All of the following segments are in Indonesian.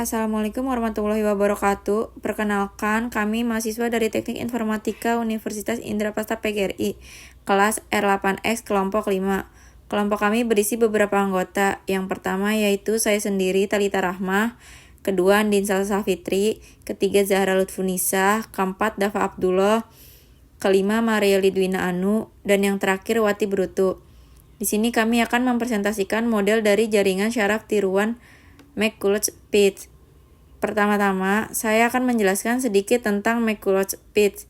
Assalamualaikum warahmatullahi wabarakatuh. Perkenalkan, kami mahasiswa dari Teknik Informatika Universitas Indraprasta PGRI, kelas R8X kelompok 5. Kelompok kami berisi beberapa anggota. Yang pertama yaitu saya sendiri, Talita Rahmah, kedua Andin Salsa Fitri, ketiga Zahra Lutfunisa, keempat Dava Abdullah, kelima Maria Lidwina Anu, dan yang terakhir Wati Brutu. Di sini kami akan mempresentasikan model dari jaringan syaraf tiruan McCulloch-Pitts. Pertama-tama, saya akan menjelaskan sedikit tentang McCulloch-Pitts.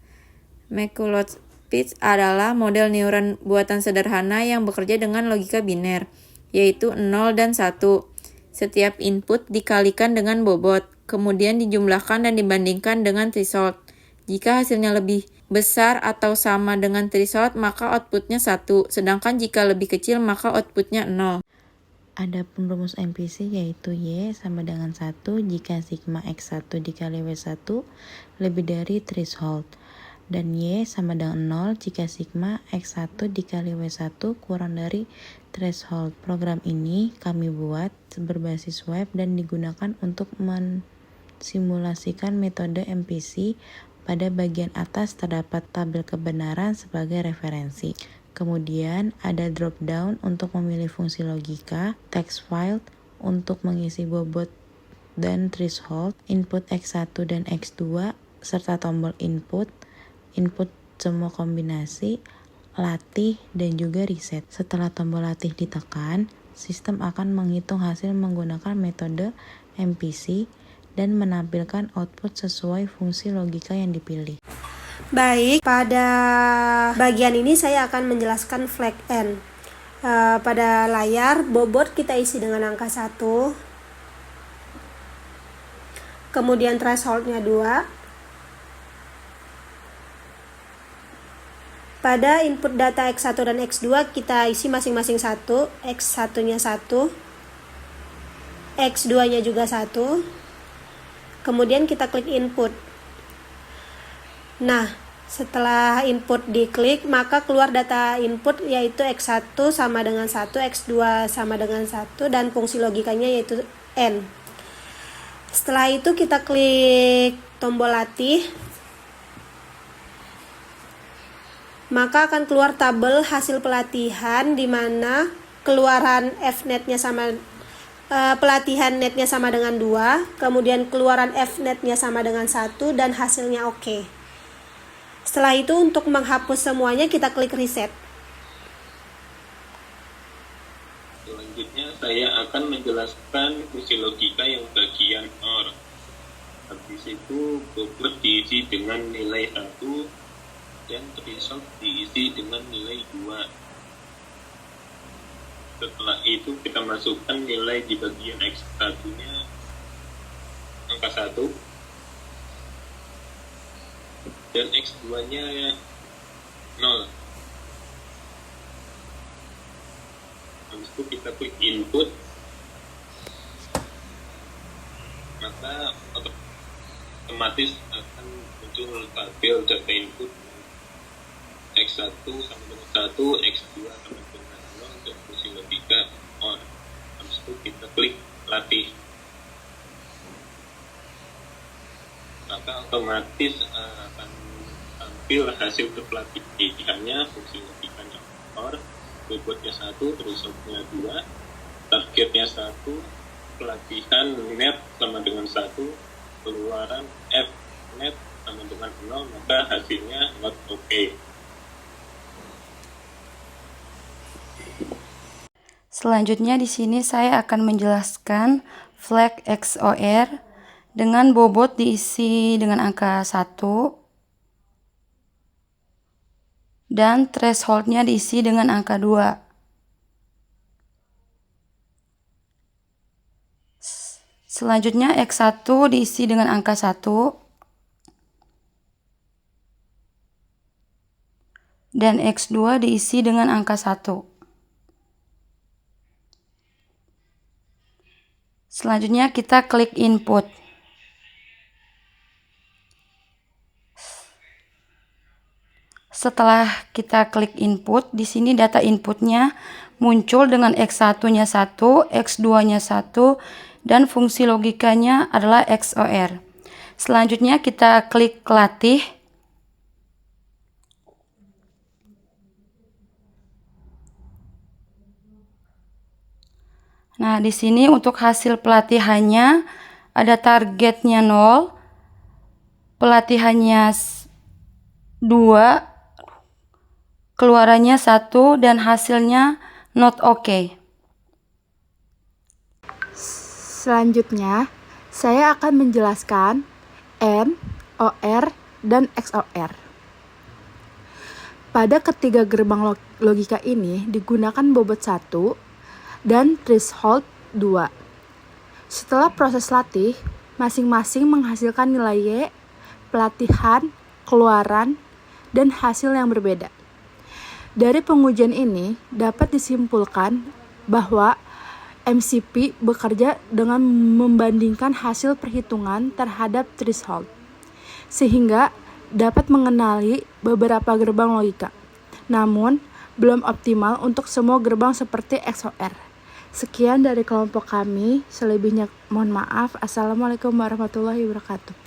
McCulloch-Pitts adalah model neuron buatan sederhana yang bekerja dengan logika biner, yaitu 0 dan 1. Setiap input dikalikan dengan bobot, kemudian dijumlahkan dan dibandingkan dengan threshold. Jika hasilnya lebih besar atau sama dengan threshold, maka outputnya 1, sedangkan jika lebih kecil, maka outputnya 0. Adapun rumus MPC yaitu Y sama dengan 1 jika sigma X1 dikali W1 lebih dari threshold, dan Y sama dengan 0 jika sigma X1 dikali W1 kurang dari threshold. Program ini kami buat berbasis web dan digunakan untuk mensimulasikan metode MPC. Pada bagian atas terdapat tabel kebenaran sebagai referensi. Kemudian ada drop down untuk memilih fungsi logika, text file untuk mengisi bobot dan threshold, input X1 dan X2, serta tombol input semua kombinasi, latih, dan juga reset. Setelah tombol latih ditekan, sistem akan menghitung hasil menggunakan metode MPC dan menampilkan output sesuai fungsi logika yang dipilih. Baik, pada bagian ini saya akan menjelaskan flag N. Pada layar, bobot kita isi dengan angka 1, kemudian thresholdnya 2. Pada input data X1 dan X2 kita isi masing-masing 1, X1-nya 1, X2-nya juga 1. Kemudian kita klik input. Nah, setelah input diklik, maka keluar data input yaitu X1 sama dengan 1, X2 sama dengan 1, dan fungsi logikanya yaitu N. Setelah itu kita klik tombol latih, maka akan keluar tabel hasil pelatihan di mana keluaran F-netnya sama pelatihan netnya sama dengan 2, kemudian keluaran F-netnya sama dengan 1, dan hasilnya oke. Setelah itu untuk menghapus semuanya kita klik reset. Selanjutnya saya akan menjelaskan fungsi logika yang bagian OR. Habis itu bobot diisi dengan nilai 1 dan threshold diisi dengan nilai 2. Setelah itu kita masukkan nilai di bagian X1-nya angka 1 dan X2-nya 0. Habis itu kita klik input, maka otomatis akan muncul tabel data input X1 sama dengan 1, X2 sama dengan 0, dan fungsi logika OR. Habis itu kita klik latih, maka otomatis akan tampil hasil pelatihannya, fungsi logikanya OR, bobotnya 1, thresholdnya 2, targetnya 1, pelatihan net sama dengan 1, keluaran F net sama dengan 0, maka hasilnya not okay. Selanjutnya di sini saya akan menjelaskan flag XOR dengan bobot diisi dengan angka 1 dan thresholdnya diisi dengan angka 2. Selanjutnya X1 diisi dengan angka 1 dan X2 diisi dengan angka 1. Selanjutnya kita klik input. Setelah kita klik input, di sini data inputnya muncul dengan X1-nya 1, X2-nya 1, dan fungsi logikanya adalah XOR. Selanjutnya kita klik latih. Nah, di sini untuk hasil pelatihannya ada targetnya 0, pelatihannya 2, keluarannya 1, dan hasilnya not okay. Selanjutnya, saya akan menjelaskan AND, OR, dan XOR. Pada ketiga gerbang logika ini digunakan bobot 1 dan threshold 2. Setelah proses latih, masing-masing menghasilkan nilai Y, pelatihan, keluaran, dan hasil yang berbeda. Dari pengujian ini dapat disimpulkan bahwa MCP bekerja dengan membandingkan hasil perhitungan terhadap threshold, sehingga dapat mengenali beberapa gerbang logika. Namun, belum optimal untuk semua gerbang seperti XOR. Sekian dari kelompok kami, selebihnya mohon maaf. Assalamualaikum warahmatullahi wabarakatuh.